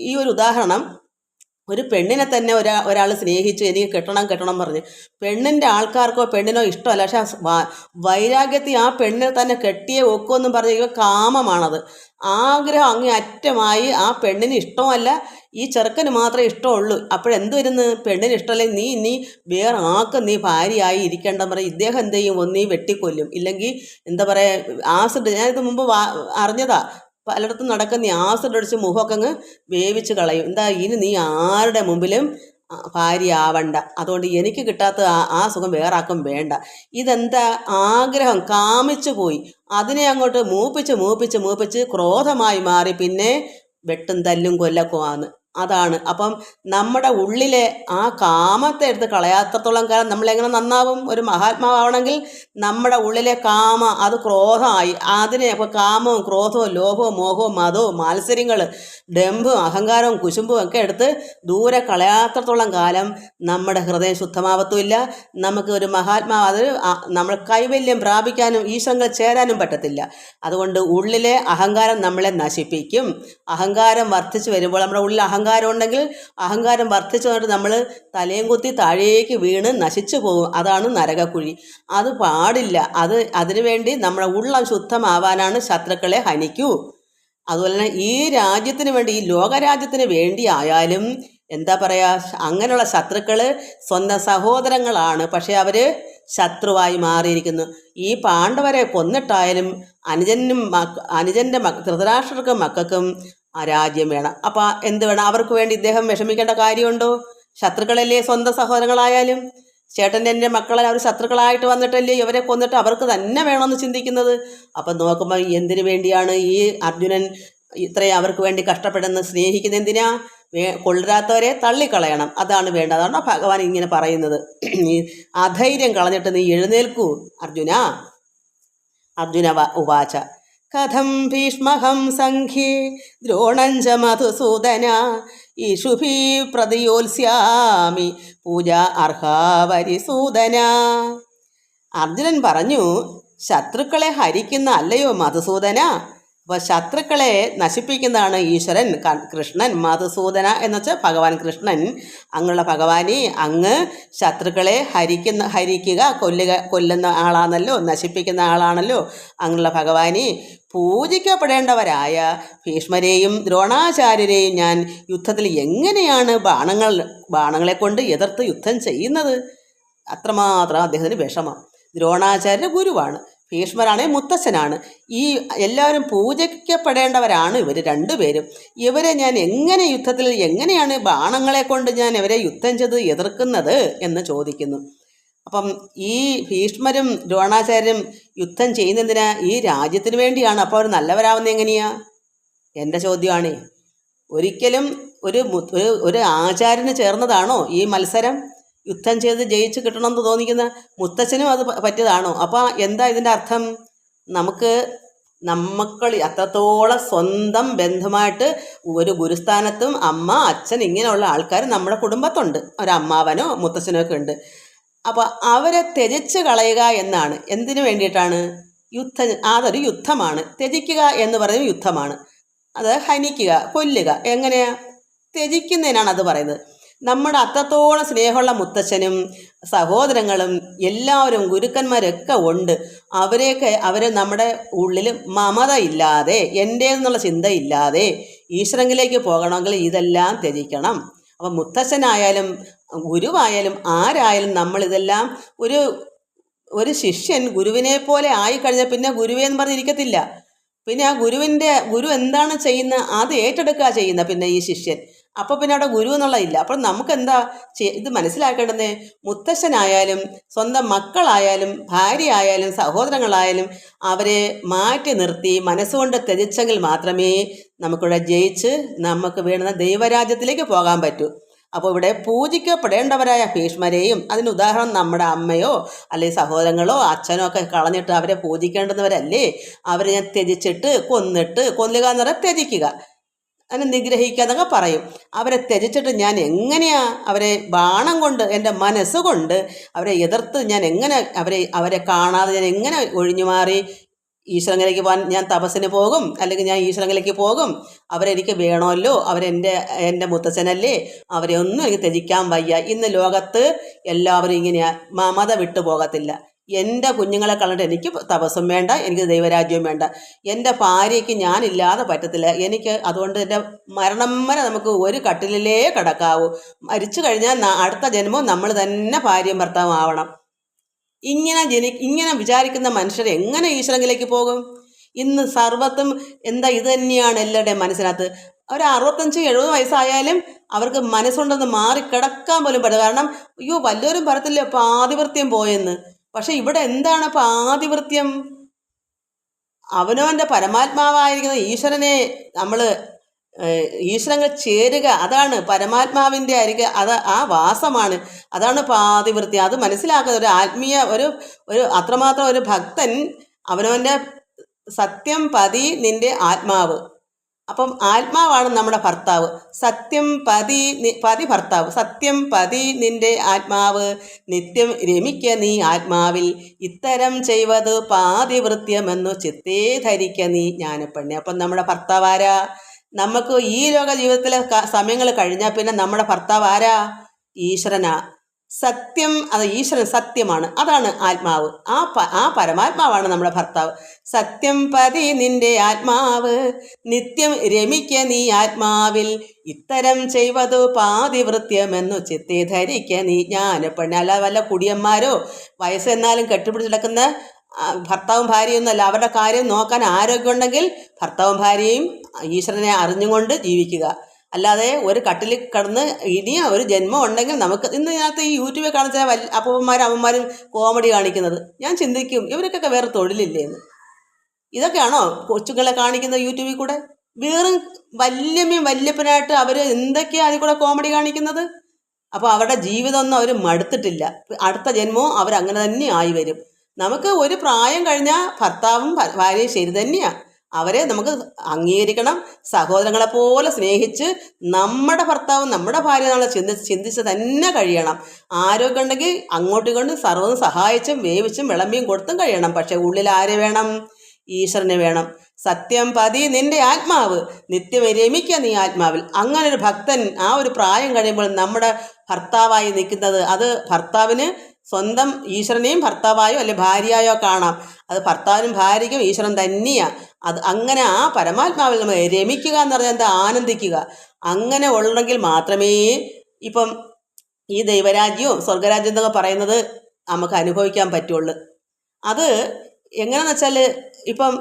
ഈ ഒരു ഉദാഹരണം, ഒരു പെണ്ണിനെ തന്നെ ഒരാൾ സ്നേഹിച്ചു, എനിക്ക് കെട്ടണം പറഞ്ഞ്, പെണ്ണിൻ്റെ ആൾക്കാർക്കോ പെണ്ണിനോ ഇഷ്ടമല്ല. പക്ഷെ വൈരാഗ്യത്തിൽ ആ പെണ്ണിനെ തന്നെ കെട്ടിയേ ഒക്കുമെന്നും പറഞ്ഞ കാമമാണത്. ആഗ്രഹം അങ്ങേ അറ്റമായി. ആ പെണ്ണിന് ഇഷ്ടമല്ല, ഈ ചെറുക്കന് മാത്രമേ ഇഷ്ടമുള്ളൂ. അപ്പോഴെന്ത് വരുന്നു? പെണ്ണിന് ഇഷ്ടമല്ലെങ്കിൽ നീ വേറെ നീ ഭാര്യയായി ഇരിക്കേണ്ടെന്ന് പറയും. ഇദ്ദേഹം എന്ത് ചെയ്യും? ഒന്നീ വെട്ടിക്കൊല്ലും, ഇല്ലെങ്കിൽ എന്താ പറയുക, ആസിഡ്. ഞാനിത് മുമ്പ് അറിഞ്ഞതാ, പലയിടത്തും നടക്കുന്ന ആസിഡ് അടിച്ച് മുഖമൊക്കെ അങ്ങ് വേവിച്ച് കളയും. ഇനി നീ ആരുടെ മുമ്പിലും ഭാര്യ ആവണ്ട, അതുകൊണ്ട് എനിക്ക് കിട്ടാത്ത ആ സുഖം വേറെ ആർക്കും വേണ്ട. ഇതെന്താ? ആഗ്രഹം കാമിച്ചു പോയി. അതിനെ അങ്ങോട്ട് മൂപ്പിച്ച് ക്രോധമായി മാറി. പിന്നെ വെട്ടും തല്ലും കൊല്ലക്കുമാണ്. അതാണ്. അപ്പം നമ്മുടെ ഉള്ളിലെ ആ കാമത്തെ എടുത്ത് കളയാത്തത്തോളം കാലം നമ്മളെങ്ങനെ നന്നാവും? ഒരു മഹാത്മാവാണെങ്കിൽ നമ്മുടെ ഉള്ളിലെ അത് ക്രോധമായി. അതിനെ അപ്പോൾ കാമവും ക്രോധവും ലോഭവും മോഹവും മതവും മാത്സര്യങ്ങൾ, ഡംഭും അഹങ്കാരവും കുശുമ്പും ഒക്കെ എടുത്ത് ദൂരെ കളയാത്തത്തോളം കാലം നമ്മുടെ ഹൃദയം ശുദ്ധമാവത്തുമില്ല. നമുക്ക് ഒരു മഹാത്മാവ് നമ്മൾ കൈവല്യം പ്രാപിക്കാനും ഈശ്വരങ്ങൾ ചേരാനും പറ്റത്തില്ല. അതുകൊണ്ട് ഉള്ളിലെ അഹങ്കാരം നമ്മളെ നശിപ്പിക്കും. അഹങ്കാരം വർദ്ധിച്ചു വരുമ്പോൾ, നമ്മുടെ ഉള്ളിൽ അഹങ്കാരം ഉണ്ടെങ്കിൽ അഹങ്കാരം വർദ്ധിച്ചു വന്നിട്ട് നമ്മൾ തലയും കുത്തി താഴേക്ക് വീണ് നശിച്ചു പോകും. അതാണ് നരകക്കുഴി. അത് പാടില്ല. അതിനുവേണ്ടി നമ്മുടെ ഉള്ളം ശുദ്ധമാവാനാണ് ശത്രുക്കളെ ഹനിക്കൂ. അതുപോലെ തന്നെ ഈ രാജ്യത്തിന് വേണ്ടി, ഈ ലോകരാജ്യത്തിന് വേണ്ടി ആയാലും എന്താ പറയുക, അങ്ങനെയുള്ള ശത്രുക്കൾ സ്വന്തം സഹോദരങ്ങളാണ്, പക്ഷെ അവർ ശത്രുവായി മാറിയിരിക്കുന്നു. ഈ പാണ്ഡവരെ കൊന്നിട്ടായാലും അനുജൻ്റെ ധൃതരാഷ്ട്രർക്കും മക്കൾക്കും ആ രാജ്യം വേണം. അപ്പം എന്ത് വേണം? അവർക്ക് വേണ്ടി ഇദ്ദേഹം വിഷമിക്കേണ്ട കാര്യമുണ്ടോ? ശത്രുക്കളല്ലേ സ്വന്തം സഹോദരങ്ങളായാലും. ചേട്ടൻ്റെ മക്കളെ അവർ ശത്രുക്കളായിട്ട് വന്നിട്ടല്ലേ ഇവരെ കൊന്നിട്ട് അവർക്ക് തന്നെ വേണമെന്ന് ചിന്തിക്കുന്നത്. അപ്പം നോക്കുമ്പോൾ എന്തിനു വേണ്ടിയാണ് ഈ അർജുനൻ ഇത്രയും അവർക്ക് വേണ്ടി കഷ്ടപ്പെടുന്നത്? സ്നേഹിക്കുന്ന എന്തിനാ? കൊള്ളരാത്തവരെ തള്ളിക്കളയണം, അതാണ് വേണ്ടത്. അതാണ് ഭഗവാൻ ഇങ്ങനെ പറയുന്നത്. ഈ അധൈര്യം കളഞ്ഞിട്ട് നീ എഴുന്നേൽക്കൂ അർജുന. അർജുന ഉവാച കഥം ഭീഷ്മഹം സംഖ്യേ ദ്രോണഞ്ച മധുസൂദന ഈഷുഭി പ്രതിയോത്സ്യാമി പൂജ അർഹാവരിസൂദന. അർജുനൻ പറഞ്ഞു, ശത്രുക്കളെ ഹരിക്കുന്ന അല്ലയോ മധുസൂദന? അപ്പോൾ ശത്രുക്കളെ നശിപ്പിക്കുന്നതാണ് ഈശ്വരൻ കൃഷ്ണൻ. മധുസൂദന എന്ന് വെച്ചാൽ ഭഗവാൻ കൃഷ്ണൻ. അങ്ങുള്ള ഭഗവാനെ, അങ്ങ് ശത്രുക്കളെ ഹരിക്കുക, കൊല്ലുന്ന ആളാണല്ലോ, നശിപ്പിക്കുന്ന ആളാണല്ലോ. അങ്ങുള്ള ഭഗവാനെ, പൂജിക്കപ്പെടേണ്ടവരായ ഭീഷ്മരെയും ദ്രോണാചാര്യരെയും ഞാൻ യുദ്ധത്തിൽ എങ്ങനെയാണ് ബാണങ്ങളെ കൊണ്ട് എതിർത്ത് യുദ്ധം ചെയ്യുന്നത്? അത്രമാത്രം അദ്ദേഹത്തിന് വിഷമം. ദ്രോണാചാര്യ ഗുരുവാണ്, ഭീഷ്മരാണെ മുത്തച്ഛനാണ്. ഈ എല്ലാവരും പൂജിക്കപ്പെടേണ്ടവരാണ് ഇവർ രണ്ടുപേരും. ഇവരെ ഞാൻ എങ്ങനെയാണ് ബാണങ്ങളെ കൊണ്ട് ഞാൻ ഇവരെ യുദ്ധം ചെയ്ത് എതിർക്കുന്നത് എന്ന് ചോദിക്കുന്നു. അപ്പം ഈ ഭീഷ്മരും ദ്രോണാചാര്യരും യുദ്ധം ചെയ്യുന്നതിന് ഈ രാജ്യത്തിന് വേണ്ടിയാണ്. അപ്പോൾ അവർ നല്ലവരാവുന്നത് എങ്ങനെയാ? എൻ്റെ ചോദ്യമാണ്. ഒരിക്കലും ഒരു ആചാര്യന് ചേർന്നതാണോ ഈ മത്സരം? യുദ്ധം ചെയ്ത് ജയിച്ച് കിട്ടണമെന്ന് തോന്നിക്കുന്ന മുത്തച്ഛനും അത് പറ്റിയതാണോ? അപ്പോൾ എന്താ ഇതിൻ്റെ അർത്ഥം? നമുക്ക് അത്രത്തോളം സ്വന്തം ബന്ധമായിട്ട് ഒരു ഗുരുസ്ഥാനത്തും അമ്മ, അച്ഛൻ ഇങ്ങനെയുള്ള ആൾക്കാർ നമ്മുടെ കുടുംബത്തുണ്ട്. ഒരമ്മാവനോ മുത്തച്ഛനോ ഒക്കെ ഉണ്ട്. അപ്പോൾ അവരെ ത്യജിച്ച് കളയുക എന്നാണ്. എന്തിനു വേണ്ടിയിട്ടാണ്? അതൊരു യുദ്ധമാണ്. ത്യജിക്കുക എന്ന് പറയുന്നത് യുദ്ധമാണ്. അത് ഹനിക്കുക, കൊല്ലുക. എങ്ങനെയാ? ത്യജിക്കുന്നതിനാണ് അത് പറയുന്നത്. നമ്മുടെ അത്രത്തോളം സ്നേഹമുള്ള മുത്തച്ഛനും സഹോദരങ്ങളും എല്ലാവരും ഗുരുക്കന്മാരൊക്കെ ഉണ്ട്. അവർ നമ്മുടെ ഉള്ളിൽ മമത ഇല്ലാതെ, എൻ്റേതെന്നുള്ള ചിന്തയില്ലാതെ ഈശ്വരങ്കിലേക്ക് പോകണമെങ്കിൽ ഇതെല്ലാം ത്യജിക്കണം. അപ്പം മുത്തച്ഛനായാലും ഗുരുവായാലും ആരായാലും നമ്മളിതെല്ലാം ഒരു ശിഷ്യൻ ഗുരുവിനെ പോലെ ആയിക്കഴിഞ്ഞാൽ പിന്നെ ഗുരുവേ എന്ന് പറഞ്ഞിരിക്കത്തില്ല. പിന്നെ ആ ഗുരു എന്താണ് ചെയ്യുന്നത് അത് ഏറ്റെടുക്കുക ചെയ്യുന്നത് പിന്നെ ഈ ശിഷ്യൻ. അപ്പോൾ പിന്നെ അവിടെ ഗുരു എന്നുള്ളതില്ല. അപ്പോൾ നമുക്ക് എന്താ ഇത് മനസ്സിലാക്കേണ്ടത്? മുത്തശ്ശനായാലും സ്വന്തം മക്കളായാലും ഭാര്യ ആയാലും സഹോദരങ്ങളായാലും അവരെ മാറ്റി നിർത്തി മനസ്സുകൊണ്ട് ത്യജിച്ചെങ്കിൽ മാത്രമേ നമുക്കിവിടെ ജയിച്ച് നമുക്ക് വേണ്ടുന്ന ദൈവരാജ്യത്തിലേക്ക് പോകാൻ പറ്റൂ. അപ്പോൾ ഇവിടെ പൂജിക്കപ്പെടേണ്ടവരായ ഭീഷ്മരെയും, അതിന് ഉദാഹരണം നമ്മുടെ അമ്മയോ അല്ലെങ്കിൽ സഹോദരങ്ങളോ അച്ഛനോ ഒക്കെ കളഞ്ഞിട്ട് അവരെ പൂജിക്കേണ്ടുന്നവരല്ലേ. അവരെ ഞാൻ ത്യജിച്ചിട്ട് കൊല്ലുക എന്ന് പറഞ്ഞാൽ ത്യജിക്കുക, അതിനെ നിഗ്രഹിക്കുക എന്നൊക്കെ പറയും. അവരെ ത്യജിച്ചിട്ട് ഞാൻ എങ്ങനെയാ അവരെ ബാണം കൊണ്ട് എൻ്റെ മനസ്സുകൊണ്ട് അവരെ എതിർത്ത് ഞാൻ എങ്ങനെ അവരെ കാണാതെ ഞാൻ എങ്ങനെ ഒഴിഞ്ഞു മാറി ഈശ്വരങ്ങളിലേക്ക് പോകാൻ ഞാൻ തപസ്സിന് പോകും, അല്ലെങ്കിൽ ഞാൻ ഈശ്വരങ്ങളിലേക്ക് പോകും? അവരെനിക്ക് വേണമല്ലോ, എൻ്റെ മുത്തച്ഛനല്ലേ, അവരെ ഒന്നും എനിക്ക് ത്യജിക്കാൻ വയ്യ. ഇന്ന് ലോകത്ത് എല്ലാവരും ഇങ്ങനെയാ, മമത വിട്ടു പോകത്തില്ല. എൻ്റെ കുഞ്ഞുങ്ങളെ കളഞ്ഞിട്ട് എനിക്ക് തപസ്സും വേണ്ട, എനിക്ക് ദൈവരാജ്യവും വേണ്ട, എൻ്റെ ഭാര്യയ്ക്ക് ഞാനില്ലാതെ പറ്റത്തില്ല, എനിക്ക് അതുകൊണ്ട് എൻ്റെ മരണം വരെ നമുക്ക് ഒരു കട്ടിലിലേ കിടക്കാവൂ, മരിച്ചു കഴിഞ്ഞാൽ അടുത്ത ജന്മം നമ്മൾ തന്നെ ഭാര്യയും ഭർത്താവും ആവണം. ഇങ്ങനെ വിചാരിക്കുന്ന മനുഷ്യർ എങ്ങനെ ഈശ്വരങ്ങളിലേക്ക് പോകും? ഇന്ന് സർവ്വത്തും എന്താ ഇത് തന്നെയാണ് എല്ലാവരുടെയും മനസ്സിനകത്ത്. ഒരു 65-70 വയസ്സായാലും അവർക്ക് മനസ്സുകൊണ്ടൊന്ന് മാറിക്കിടക്കാൻ പോലും പറ്റില്ല. കാരണം അയ്യോ വല്ലവരും പറയത്തില്ലേ പാതിവൃത്യം പോയെന്ന്. പക്ഷെ ഇവിടെ എന്താണ് പാതിവൃത്യം? അവനവൻ്റെ പരമാത്മാവായിരിക്കുന്ന ഈശ്വരനെ നമ്മൾ ഈശ്വരങ്ങൾ ചേരുക, അതാണ് പരമാത്മാവിൻ്റെ അത് ആ വാസമാണ്, അതാണ് പാതിവൃത്യം. അത് മനസ്സിലാക്കുന്ന ഒരു ആത്മീയ ഒരു അത്രമാത്രം ഒരു ഭക്തൻ അവനവൻ്റെ സത്യം പതി നിൻ്റെ ആത്മാവ്. അപ്പം ആത്മാവാണ് നമ്മുടെ ഭർത്താവ്. സത്യം പതി ഭർത്താവ്, സത്യം പതി നിൻ്റെ ആത്മാവ്, നിത്യം രമിക്ക നീ ആത്മാവിൽ, ഇത്തരം ചെയ്വത് പാതിവൃത്യമെന്നു ചിത്തേ ധരിക്ക നീ ജ്ഞാനപ്പെണ്ണെ. അപ്പം നമ്മുടെ ഭർത്താവ് ആരാ? നമുക്ക് ഈ ലോക ജീവിതത്തിലെ സമയങ്ങൾ കഴിഞ്ഞാൽ പിന്നെ നമ്മുടെ ഭർത്താവ് ആരാ? ഈശ്വരനാ. സത്യം, അത് ഈശ്വരൻ സത്യമാണ്, അതാണ് ആത്മാവ്. ആ പരമാത്മാവാണ് നമ്മുടെ ഭർത്താവ്. സത്യം പതി നിന്റെ ആത്മാവ്, നിത്യം രമിക്ക നീ ആത്മാവിൽ, ഇത്തരം ചെയ്വതു പാതിവൃത്യമെന്നു ചിത്തെ ധരിക്ക നീ ജ്ഞാനപ്പെണ്ണെ. അല്ല വല്ല കുടിയന്മാരോ വയസ്സെന്നാലും കെട്ടിപ്പിടിച്ചിടക്കുന്ന ഭർത്താവും ഭാര്യയൊന്നുമല്ല. അവരുടെ കാര്യം നോക്കാൻ ആരോഗ്യമുണ്ടെങ്കിൽ ഭർത്താവും ഭാര്യയും ഈശ്വരനെ അറിഞ്ഞുകൊണ്ട് ജീവിക്കുക. അല്ലാതെ ഒരു കട്ടിലിൽ കിടന്ന് ഇനിയും ഒരു ജന്മം ഉണ്ടെങ്കിൽ നമുക്ക് ഇന്ന് ഇതിനകത്ത് ഈ യൂട്യൂബിൽ കാണിച്ച അപ്പന്മാരും അമ്മമാരും കോമഡി കാണിക്കുന്നത് ഞാൻ ചിന്തിക്കും, ഇവർക്കൊക്കെ വേറെ തൊഴിലില്ലേന്ന്. ഇതൊക്കെയാണോ കൊച്ചുങ്ങളെ കാണിക്കുന്നത് യൂട്യൂബിൽ കൂടെ? വേറും വല്യമ്മയും വല്യപ്പനായിട്ട് അവർ എന്തൊക്കെയാണ് അതിൽ കൂടെ കോമഡി കാണിക്കുന്നത്? അപ്പോൾ അവരുടെ ജീവിതമൊന്നും അവർ മടുത്തിട്ടില്ല. അടുത്ത ജന്മവും അവരങ്ങനെ തന്നെ ആയി വരും. നമുക്ക് ഒരു പ്രായം കഴിഞ്ഞാൽ ഭർത്താവും ഭാര്യയും ശരി തന്നെയാണ്, അവരെ നമുക്ക് അംഗീകരിക്കണം. സഹോദരങ്ങളെപ്പോലെ സ്നേഹിച്ച് നമ്മുടെ ഭർത്താവും നമ്മുടെ ഭാര്യ എന്നുള്ള ചിന്തിച്ച് തന്നെ കഴിയണം. ആരോഗ്യം ഉണ്ടെങ്കിൽ അങ്ങോട്ടും ഇങ്ങോട്ടും സർവ്വതും സഹായിച്ചും വേവിച്ചും വിളമ്പിയും കൊടുത്തും കഴിയണം. പക്ഷെ ഉള്ളിൽ ആരെ വേണം? ഈശ്വരനെ വേണം. സത്യം പതി നിന്റെ ആത്മാവ്, നിത്യം രമിക്ക നീ ആത്മാവിൽ. അങ്ങനെ ഒരു ഭക്തൻ ആ ഒരു പ്രായം കഴിയുമ്പോൾ നമ്മുടെ ഭർത്താവായി നിൽക്കുന്നത്, അത് ഭർത്താവിന് സ്വന്തം ഈശ്വരനെയും ഭർത്താവായോ അല്ലെ ഭാര്യയായോ കാണാം. അത് ഭർത്താവിനും ഭാര്യയ്ക്കും ഈശ്വരൻ തന്നെയാണ്. അത് അങ്ങനെ ആ പരമാത്മാവിൽ നമ്മൾ രമിക്കുക എന്ന് പറഞ്ഞാൽ എന്താ? ആനന്ദിക്കുക. അങ്ങനെ ഉള്ളെങ്കിൽ മാത്രമേ ഇപ്പം ഈ ദൈവരാജ്യവും സ്വർഗരാജ്യം എന്നൊക്കെ പറയുന്നത് നമുക്ക് അനുഭവിക്കാൻ പറ്റുള്ളൂ. അത് എങ്ങനെയാണെന്ന് വെച്ചാൽ ഇപ്പം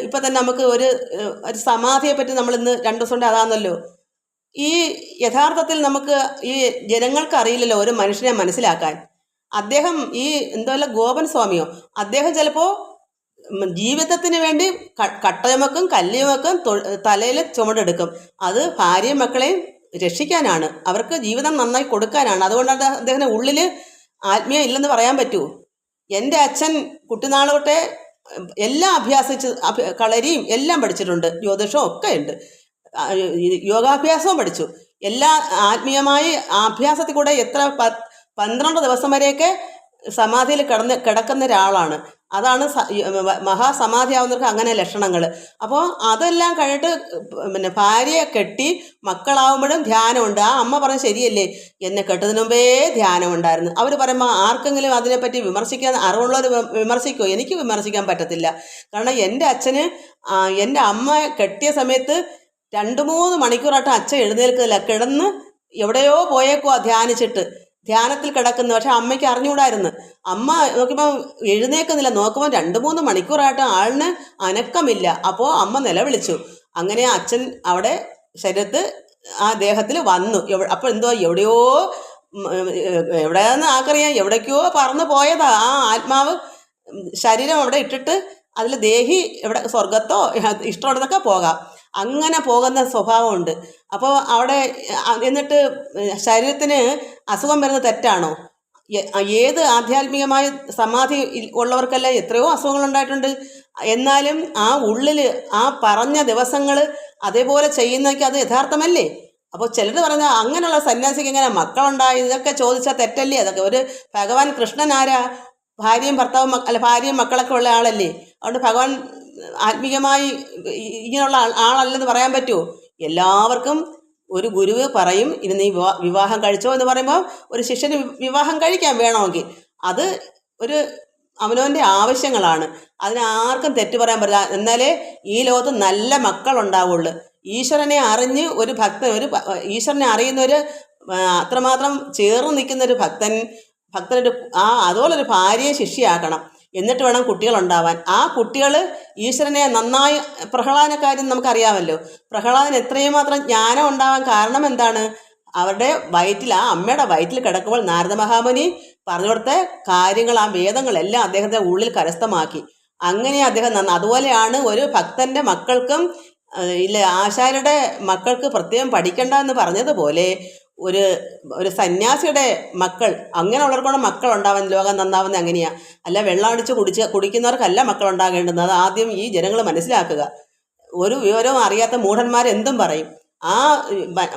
ഇപ്പം തന്നെ നമുക്ക് ഒരു സമാധിയെ പറ്റി നമ്മൾ ഇന്ന് 2 ദിവസം കൊണ്ട് അതാണല്ലോ. ഈ യഥാർത്ഥത്തിൽ നമുക്ക് ഈ ജനങ്ങൾക്ക് അറിയില്ലല്ലോ ഒരു മനുഷ്യനെ മനസ്സിലാക്കാൻ. അദ്ദേഹം ഈ എന്തോല്ല ഗോപൻ സ്വാമിയോ, അദ്ദേഹം ചിലപ്പോൾ ജീവിതത്തിന് വേണ്ടി കട്ട ചുമക്കും കല്ല് ചുമക്കും തലയിൽ ചുമടെടുക്കും. അത് ഭാര്യയും മക്കളെയും രക്ഷിക്കാനാണ്, അവർക്ക് ജീവിതം നന്നായി കൊടുക്കാനാണ്. അതുകൊണ്ടാണ് അദ്ദേഹത്തിന് ഉള്ളിൽ ആത്മീയം ഇല്ലെന്ന് പറയാൻ പറ്റുമോ? എൻ്റെ അച്ഛൻ കുട്ടിനാൾ തൊട്ടേ എല്ലാം അഭ്യാസിച്ച് കളരിയും എല്ലാം പഠിച്ചിട്ടുണ്ട്, ജ്യോതിഷവും ഒക്കെ ഉണ്ട്, യോഗാഭ്യാസവും പഠിച്ചു. എല്ലാ ആത്മീയമായി അഭ്യാസത്തിൽ കൂടെ 12 ദിവസം വരെയൊക്കെ സമാധിയിൽ കിടക്കുന്ന ഒരാളാണ്. അതാണ് മഹാസമാധി ആവുന്നവർക്ക് അങ്ങനെ ലക്ഷണങ്ങൾ. അപ്പോൾ അതെല്ലാം കഴിഞ്ഞിട്ട് പിന്നെ ഭാര്യയെ കെട്ടി മക്കളാവുമ്പോഴും ധ്യാനമുണ്ട്. ആ അമ്മ പറഞ്ഞ ശരിയല്ലേ, എന്നെ കെട്ടതിന് മുമ്പേ ധ്യാനമുണ്ടായിരുന്നു. അവർ പറയുമ്പോൾ ആർക്കെങ്കിലും അതിനെപ്പറ്റി വിമർശിക്കാൻ അറിവുള്ളവർ വിമർശിക്കുമോ? എനിക്ക് വിമർശിക്കാൻ പറ്റത്തില്ല. കാരണം എൻ്റെ അച്ഛന് എൻ്റെ അമ്മ കെട്ടിയ സമയത്ത് 2-3 മണിക്കൂറായിട്ട് അച്ഛൻ എഴുന്നേൽക്കില്ല, കിടന്ന് എവിടെയോ പോയേക്കുവാ ധ്യാനിച്ചിട്ട്. ധ്യാനത്തിൽ കിടക്കുന്നു. പക്ഷെ അമ്മയ്ക്ക് അറിഞ്ഞുകൂടായിരുന്നു. അമ്മ നോക്കിയപ്പോൾ എഴുന്നേക്കുന്നില്ല. നോക്കുമ്പോൾ 2-3 മണിക്കൂറായിട്ട് ആളിന് അനക്കമില്ല. അപ്പോൾ അമ്മ നിലവിളിച്ചു. അങ്ങനെ അച്ഛൻ അവിടെ ശരീരത്ത് ആ ദേഹത്തിൽ വന്നു. അപ്പോൾ എന്തോ എവിടെയോ എവിടെയാണെന്ന് ആർക്കറിയാം, എവിടേക്കോ പറന്നു പോയതാ ആ ആത്മാവ്. ശരീരം അവിടെ ഇട്ടിട്ട് അതിൽ ദേഹി എവിടെ സ്വർഗത്തോ ഇഷ്ടമുള്ളതൊക്കെ പോകാം. അങ്ങനെ പോകുന്ന സ്വഭാവമുണ്ട്. അപ്പോൾ അവിടെ എന്നിട്ട് ശരീരത്തിന് അസുഖം വരുന്നത് തെറ്റാണോ? ഏത് ആധ്യാത്മികമായ സമാധി ഉള്ളവർക്കല്ല എത്രയോ അസുഖങ്ങൾ ഉണ്ടായിട്ടുണ്ട്. എന്നാലും ആ ഉള്ളിൽ ആ പറഞ്ഞ ദിവസങ്ങൾ അതേപോലെ ചെയ്യുന്നതൊക്കെ അത് യഥാർത്ഥമല്ലേ? അപ്പോൾ ചിലർ പറഞ്ഞാൽ അങ്ങനെയുള്ള സന്യാസിക്ക് എങ്ങനെ മക്കളുണ്ടായി, ഇതൊക്കെ ചോദിച്ചാൽ തെറ്റല്ലേ? അതൊക്കെ ഒരു ഭഗവാൻ കൃഷ്ണൻ ആരാ? ഭാര്യയും ഭർത്താവും അല്ല ഭാര്യയും മക്കളൊക്കെ ഉള്ള ആളല്ലേ? അതുകൊണ്ട് ഭഗവാൻ ആത്മീകമായി ഇങ്ങനെയുള്ള ആളല്ലെന്ന് പറയാൻ പറ്റുമോ? എല്ലാവർക്കും ഒരു ഗുരുവ് പറയും, ഇനി നീ വിവാഹം കഴിച്ചോ എന്ന് പറയുമ്പോൾ ഒരു ശിഷ്യന് വിവാഹം കഴിക്കാൻ വേണമെങ്കിൽ അത് ഒരു അവനവൻ്റെ ആവശ്യങ്ങളാണ്. അതിനാർക്കും തെറ്റു പറയാൻ പറ്റില്ല. എന്നാലേ ഈ ലോകത്ത് നല്ല മക്കളുണ്ടാവുള്ളൂ. ഈശ്വരനെ അറിഞ്ഞ് ഒരു ഭക്തൻ, ഈശ്വരനെ അറിയുന്നൊരു അത്രമാത്രം ചേർന്ന് നിൽക്കുന്നൊരു ഭക്തനൊരു അതുപോലൊരു ഭാര്യയെ ശിഷ്യയാക്കണം. എന്നിട്ട് വേണം കുട്ടികളുണ്ടാവാൻ. ആ കുട്ടികൾ ഈശ്വരനെ നന്നായി, പ്രഹ്ലാദൻ്റെ കാര്യം നമുക്കറിയാമല്ലോ. പ്രഹ്ലാദന് എത്രയും മാത്രം ജ്ഞാനം ഉണ്ടാവാൻ കാരണം എന്താണ്? അവരുടെ വയറ്റിൽ, ആ അമ്മയുടെ വയറ്റിൽ കിടക്കുമ്പോൾ നാരദ മഹാമുനി പറഞ്ഞു കൊടുത്ത കാര്യങ്ങൾ, ആ വേദങ്ങളെല്ലാം അദ്ദേഹത്തെ ഉള്ളിൽ കരസ്ഥമാക്കി. അങ്ങനെ അദ്ദേഹം അതുപോലെയാണ് ഒരു ഭക്തൻ്റെ മക്കൾക്കും ഇല്ല ആശാരിയുടെ മക്കൾക്ക് പ്രത്യേകം പഠിക്കണ്ട എന്ന് പറഞ്ഞതുപോലെ ഒരു സന്യാസിയുടെ മക്കൾ, അങ്ങനെയുള്ളവർക്കാണ് മക്കൾ ഉണ്ടാവാൻ, ലോകം നന്നാവുന്നത് അങ്ങനെയാണ്. അല്ല വെള്ളം അടിച്ച് കുടിക്കുന്നവർക്കല്ല മക്കൾ ഉണ്ടാകേണ്ടത്. അത് ആദ്യം ഈ ജനങ്ങൾ മനസ്സിലാക്കുക. ഒരു വിവരവും അറിയാത്ത മൂഢന്മാരെന്തും പറയും. ആ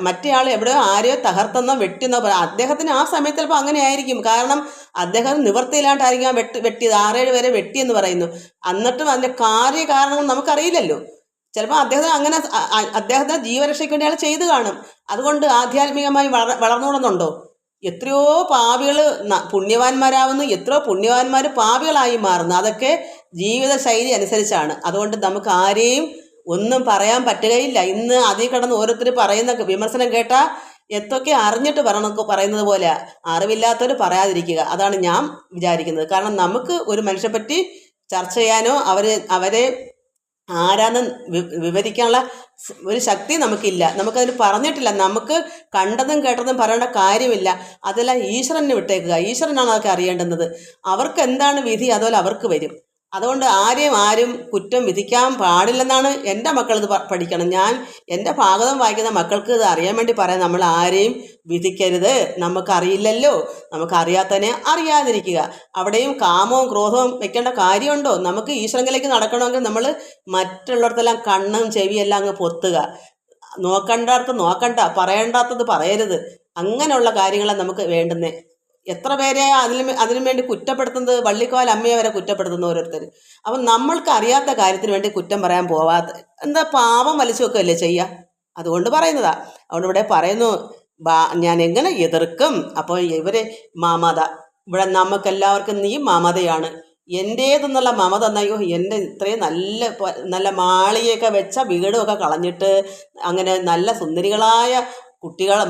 മറ്റേയാൾ എവിടെയോ ആരെയോ തകർത്തെന്നോ വെട്ടിയെന്നോ പറയാം. അദ്ദേഹത്തിന് ആ സമയത്ത് ചിലപ്പോൾ അങ്ങനെ ആയിരിക്കും. കാരണം അദ്ദേഹം നിവൃത്തിയിലാണ്ടായിരിക്കും ആ വെട്ടിയത്. 6-7 പേരെ വെട്ടിയെന്ന് പറയുന്നു. എന്നിട്ടും അതിൻ്റെ കാരണങ്ങൾ നമുക്കറിയില്ലല്ലോ. ചിലപ്പോൾ അദ്ദേഹത്തെ ജീവരക്ഷയ്ക്ക് വേണ്ടി അയാൾ ചെയ്തു കാണും. അതുകൊണ്ട് ആധ്യാത്മികമായി വളർന്നുകൊള്ളുന്നുണ്ടോ? എത്രയോ പാപികൾ പുണ്യവാന്മാരാവുന്നു, എത്രയോ പുണ്യവാന്മാർ പാപികളായി മാറുന്നു. അതൊക്കെ ജീവിതശൈലി അനുസരിച്ചാണ്. അതുകൊണ്ട് നമുക്ക് ആരെയും ഒന്നും പറയാൻ പറ്റുകയില്ല. ഇന്ന് അതിൽ കിടന്ന് ഓരോരുത്തർ പറയുന്ന വിമർശനം കേട്ടാൽ എന്തൊക്കെ അറിഞ്ഞിട്ട് പറയുന്നത് പോലെ അറിവില്ലാത്തവർ പറയാതിരിക്കുക. അതാണ് ഞാൻ വിചാരിക്കുന്നത്. കാരണം നമുക്ക് ഒരു മനുഷ്യപ്പറ്റി ചർച്ച ചെയ്യാനോ അവരെ ആരാന്ന് വിവരിക്കാനുള്ള ഒരു ശക്തി നമുക്കില്ല. നമുക്കതിന് പറഞ്ഞിട്ടില്ല. നമുക്ക് കണ്ടതും കേട്ടതും പറയേണ്ട കാര്യമില്ല. അതെല്ലാം ഈശ്വരനെ വിട്ടേക്കുക. ഈശ്വരനാണ് അതൊക്കെ അറിയേണ്ടുന്നത്. അവർക്ക് എന്താണ് വിധി അതുപോലെ അവർക്ക് വരും. അതുകൊണ്ട് ആരും കുറ്റം വിധിക്കാൻ പാടില്ലെന്നാണ് എൻ്റെ മക്കളിത് പഠിക്കണം. ഞാൻ എൻ്റെ ഭാഗവതം വായിക്കുന്ന മക്കൾക്ക് ഇത് അറിയാൻ വേണ്ടി പറയാം. നമ്മൾ ആരെയും വിധിക്കരുത്. നമുക്കറിയില്ലല്ലോ. നമുക്കറിയാത്തതിനെ അറിയാതിരിക്കുക. അവിടെയും കാമവും ക്രോധവും വെക്കേണ്ട കാര്യമുണ്ടോ? നമുക്ക് ഈശ്വരങ്ങളിലേക്ക് നടക്കണമെങ്കിൽ നമ്മൾ മറ്റുള്ളിടത്തെല്ലാം കണ്ണും ചെവിയെല്ലാം അങ്ങ് പൊത്തുക. നോക്കണ്ടവർക്ക് നോക്കണ്ട, പറയേണ്ടാത്തത് പറയരുത്. അങ്ങനെയുള്ള കാര്യങ്ങളാണ് നമുക്ക് വേണ്ടുന്നത്. എത്ര പേരെ അതിനു വേണ്ടി കുറ്റപ്പെടുത്തുന്നത്, വള്ളിക്കോൽ അമ്മയെ വരെ കുറ്റപ്പെടുത്തുന്ന ഓരോരുത്തർ. അപ്പം നമ്മൾക്ക് അറിയാത്ത കാര്യത്തിന് വേണ്ടി കുറ്റം പറയാൻ പോവാത്ത എന്താ പാപം വലിച്ചു വെക്കുകയല്ലേ ചെയ്യുക? അതുകൊണ്ട് പറയുന്നതാ. അതുകൊണ്ട് ഇവിടെ പറയുന്നു, ഞാൻ എങ്ങനെ എതിർക്കും? അപ്പോൾ ഇവരെ മമത, ഇവിടെ നമുക്കെല്ലാവർക്കും നീ മമതയാണ്. എൻ്റേതെന്നുള്ള മമത എന്നയോ, എൻ്റെ ഇത്രയും നല്ല മാളികയൊക്കെ വെച്ച വീടുമൊക്കെ കളഞ്ഞിട്ട് അങ്ങനെ നല്ല സുന്ദരികളായ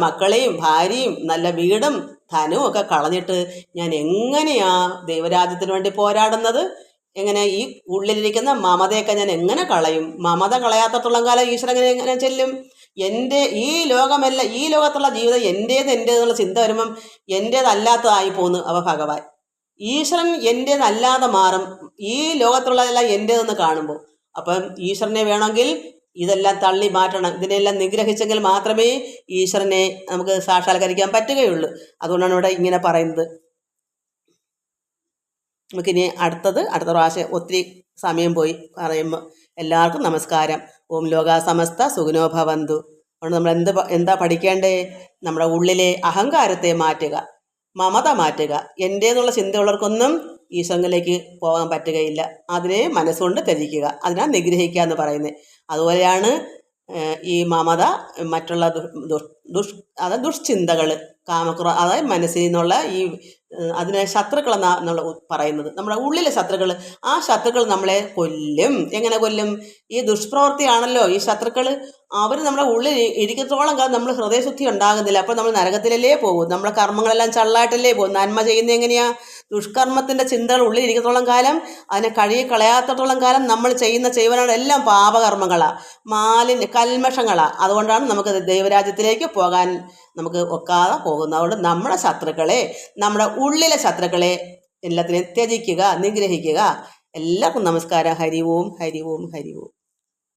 മക്കളെയും ഭാര്യയും നല്ല വീടും ധനവും ഒക്കെ കളഞ്ഞിട്ട് ഞാൻ എങ്ങനെയാ ദൈവരാജ്യത്തിന് വേണ്ടി പോരാടുന്നത്? എങ്ങനെ ഈ ഉള്ളിലിരിക്കുന്ന മമതയൊക്കെ ഞാൻ എങ്ങനെ കളയും? മമത കളയാത്തത്തോളം കാലം ഈശ്വരൻ എങ്ങനെ ചെല്ലും? ഈ ലോകമല്ല, ഈ ലോകത്തുള്ള ജീവിതം എൻ്റേതെന്നുള്ള ചിന്ത വരുമ്പം എൻ്റേതല്ലാത്തതായി പോന്നു അവ ഭഗവാൻ. ഈശ്വരൻ എൻ്റേതല്ലാതെ മാറും ഈ ലോകത്തുള്ളതെല്ലാം എൻ്റേതെന്ന് കാണുമ്പോൾ. അപ്പം ഈശ്വരനെ വേണമെങ്കിൽ ഇതെല്ലാം തള്ളി മാറ്റണം. ഇതിനെല്ലാം നിഗ്രഹിച്ചെങ്കിൽ മാത്രമേ ഈശ്വരനെ നമുക്ക് സാക്ഷാത്കരിക്കാൻ പറ്റുകയുള്ളൂ. അതുകൊണ്ടാണ് ഇവിടെ ഇങ്ങനെ പറയുന്നത്. നമുക്കിനി അടുത്ത പ്രാവശ്യം ഒത്തിരി സമയം പോയി പറയുമ്പോൾ എല്ലാവർക്കും നമസ്കാരം. ഓം ലോകാ സമസ്ത സുഖിനോ ഭവന്തു. അതുകൊണ്ട് നമ്മൾ എന്താ പഠിക്കേണ്ടേ? നമ്മുടെ ഉള്ളിലെ അഹങ്കാരത്തെ മാറ്റുക, മമത മാറ്റുക. എൻ്റേന്നുള്ള ചിന്തയുള്ളവർക്കൊന്നും ഈശ്വരനിലേക്ക് പോകാൻ പറ്റുകയില്ല. അതിനെ മനസ്സുകൊണ്ട് ത്യജിക്കുക, അതിനാ നിഗ്രഹിക്കുക എന്ന് പറയുന്നത്. അതുപോലെയാണ് ഈ മമത, മറ്റുള്ള ദുഷ് അതായത് ദുഷ്ചിന്തകൾ, അതായത് മനസ്സിൽ നിന്നുള്ള ഈ അതിനെ ശത്രുക്കളെന്നാണ് നമ്മൾ പറയുന്നത്. നമ്മുടെ ഉള്ളിലെ ശത്രുക്കൾ, ആ ശത്രുക്കൾ നമ്മളെ കൊല്ലും. എങ്ങനെ കൊല്ലും? ഈ ദുഷ്പ്രവൃത്തിയാണല്ലോ ഈ ശത്രുക്കൾ. അവർ നമ്മുടെ ഉള്ളിൽ ഇരിക്കത്തോളം കാലം നമ്മൾ ഹൃദയശുദ്ധി ഉണ്ടാകുന്നില്ല. അപ്പോൾ നമ്മൾ നരകത്തിലല്ലേ പോകും. നമ്മുടെ കർമ്മങ്ങളെല്ലാം ചള്ളായിട്ടല്ലേ പോകും. നന്മ ചെയ്യുന്നത് എങ്ങനെയാ? ദുഷ്കർമ്മത്തിൻ്റെ ചിന്തകൾ ഉള്ളിൽ ഇരിക്കത്തോളം കാലം, അതിനെ കഴുകി കളയാത്തത്തോളം കാലം നമ്മൾ ചെയ്യുവാനുള്ള എല്ലാം പാപകർമ്മങ്ങളാണ്, കൽമഷങ്ങളാണ്. അതുകൊണ്ടാണ് നമുക്ക് ദൈവരാജ്യത്തിലേക്ക് പോകാൻ നമുക്ക് ഒക്കാതെ പോകുന്നത്. അതുകൊണ്ട് നമ്മുടെ ശത്രുക്കളെ, നമ്മുടെ ഉള്ളിലെ ശത്രുക്കളെ എല്ലാത്തിനെയും ത്യജിക്കുക, നിഗ്രഹിക്കുക. എല്ലാവർക്കും നമസ്കാരം. ഹരി ഓം, ഹരി ഓം, ഹരി ഓം.